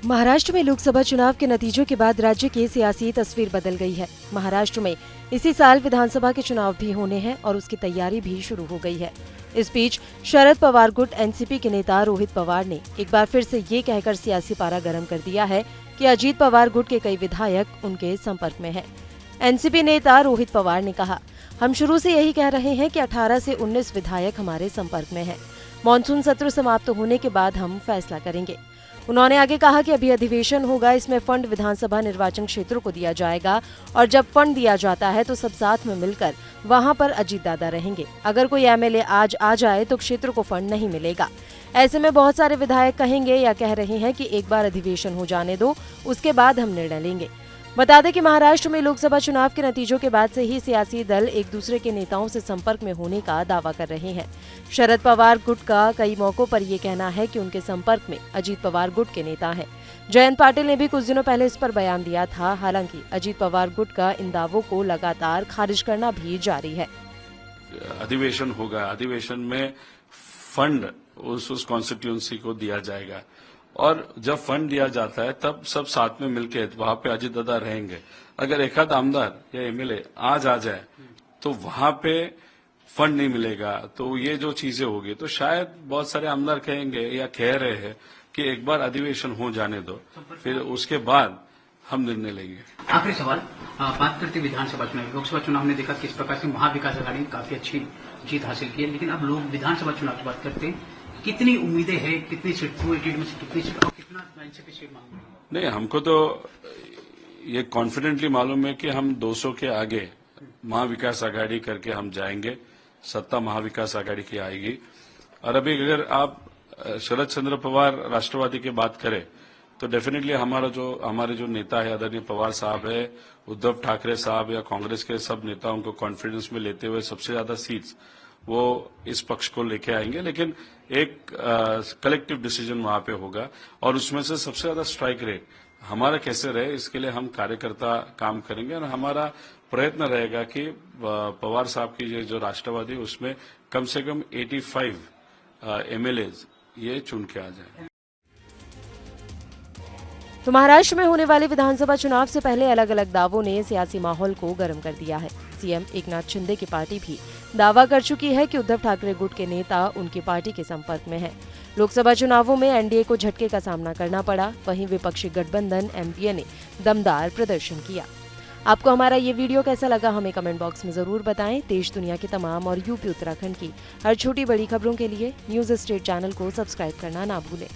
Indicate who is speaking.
Speaker 1: महाराष्ट्र में लोकसभा चुनाव के नतीजों के बाद राज्य की सियासी तस्वीर बदल गई है। महाराष्ट्र में इसी साल विधानसभा के चुनाव भी होने हैं और उसकी तैयारी भी शुरू हो गई है। इस बीच शरद पवार गुट एनसीपी के नेता रोहित पवार ने एक बार फिर से ये कहकर सियासी पारा गर्म कर दिया है कि अजीत पवार गुट के कई विधायक उनके संपर्क में हैं। एनसीपी नेता रोहित पवार ने कहा, हम शुरू से यही कह रहे हैं कि 18 से 19 विधायक हमारे संपर्क में हैं। मॉनसून सत्र समाप्त होने के बाद हम फैसला करेंगे। उन्होंने आगे कहा कि अभी अधिवेशन होगा, इसमें फंड विधानसभा निर्वाचन क्षेत्रों को दिया जाएगा और जब फंड दिया जाता है तो सब साथ में मिलकर वहां पर अजीत दादा रहेंगे। अगर कोई एमएलए आज आ जाए तो क्षेत्र को फंड नहीं मिलेगा। ऐसे में बहुत सारे विधायक कहेंगे या कह रहे हैं कि एक बार अधिवेशन हो जाने दो, उसके बाद हम निर्णय लेंगे। बता दें कि महाराष्ट्र में लोकसभा चुनाव के नतीजों के बाद से ही सियासी दल एक दूसरे के नेताओं से संपर्क में होने का दावा कर रहे हैं। शरद पवार गुट का कई मौकों पर ये कहना है कि उनके संपर्क में अजीत पवार गुट के नेता हैं। जयंत पाटिल ने भी कुछ दिनों पहले इस पर बयान दिया था। हालांकि अजीत पवार गुट का इन दावों को लगातार खारिज करना भी जारी है।
Speaker 2: अधिवेशन होगा, अधिवेशन में फंड उस कॉन्स्टिट्यूंसी को दिया जाएगा और जब फंड दिया जाता है तब सब साथ में मिलके वहां पे अजीत दादा रहेंगे। अगर एक आध आमदार या एमएलए आज आ जाए तो वहां पे फंड नहीं मिलेगा, तो ये जो चीजें होगी तो शायद बहुत सारे आमदार कहेंगे या कह रहे हैं कि एक बार अधिवेशन हो जाने दो, फिर उसके बाद हम निर्णय लेंगे।
Speaker 3: आखिरी सवाल, बात करते विधानसभा चुनाव। लोकसभा चुनाव ने देखा किस प्रकार से महाविकास आघाड़ी ने काफी अच्छी जीत हासिल की है, लेकिन अब लोग विधानसभा चुनाव की बात करते हैं। कितनी उम्मीदें हैं, कितनी सीट में से कितनी सीट और कितना एनसीपी सीट मांग रही है?
Speaker 2: नहीं, हमको तो ये कॉन्फिडेंटली मालूम है कि हम 200 के आगे महाविकास आघाड़ी करके हम जाएंगे। सत्ता महाविकास आघाड़ी की आएगी। और अभी अगर आप शरद चंद्र पवार राष्ट्रवादी की बात करें तो डेफिनेटली हमारे जो नेता है आदरणीय पवार साहब है, उद्धव ठाकरे साहब या कांग्रेस के सब नेताओं को कॉन्फिडेंस में लेते हुए सबसे ज्यादा सीट्स वो इस पक्ष को लेके आएंगे। लेकिन एक कलेक्टिव डिसीजन वहां पे होगा और उसमें से सबसे ज्यादा स्ट्राइक रेट हमारा कैसे रहे, इसके लिए हम कार्यकर्ता काम करेंगे और हमारा प्रयत्न रहेगा कि पवार साहब की जो राष्ट्रवादी उसमें कम से कम 85 एमएलएज ये चुन के आ जाए।
Speaker 1: तो महाराष्ट्र में होने वाले विधानसभा चुनाव से पहले अलग अलग दावों ने सियासी माहौल को गर्म कर दिया है। सीएम एकनाथ शिंदे की पार्टी भी दावा कर चुकी है कि उद्धव ठाकरे गुट के नेता उनकी पार्टी के संपर्क में हैं। लोकसभा चुनावों में एनडीए को झटके का सामना करना पड़ा, वहीं विपक्षी गठबंधन एमपीए ने दमदार प्रदर्शन किया। आपको हमारा ये वीडियो कैसा लगा हमें कमेंट बॉक्स में जरूर बताएं। देश दुनिया की तमाम और यूपी उत्तराखंड की हर छोटी बड़ी खबरों के लिए न्यूज स्टेट चैनल को सब्सक्राइब करना ना भूलें।